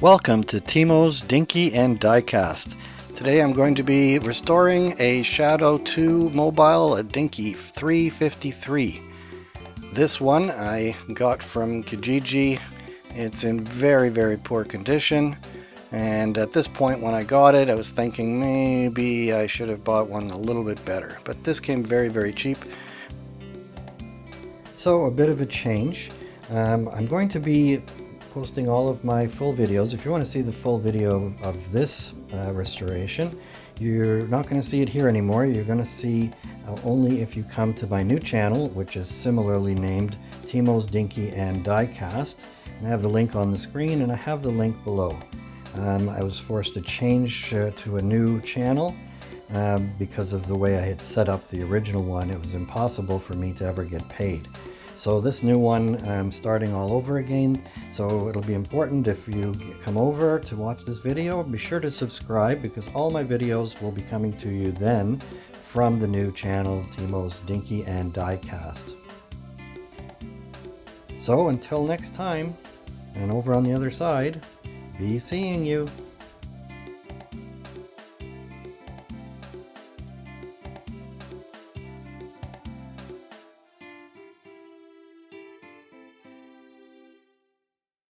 Welcome to Timo's Dinky and Diecast. Today I'm going to be restoring a Shado 2 mobile, a Dinky 353. This one I got from Kijiji. It's in very poor condition, and at this point when I got it I was thinking maybe I should have bought one a little bit better, but this came very cheap. So a bit of a change. I'm going to be posting all of my full videos. If you want to see the full video of this restoration, you're not going to see it here anymore. You're going to see only if you come to my new channel, which is similarly named Timo's Dinky and Diecast. And I have the link on the screen and I have the link below. I was forced to change to a new channel because of the way I had set up the original one. It was impossible for me to ever get paid. So this new one, I'm starting all over again, so it'll be important if you come over to watch this video. Be sure to subscribe because all my videos will be coming to you then from the new channel, Timo's Dinky and Diecast. So until next time, and over on the other side, be seeing you.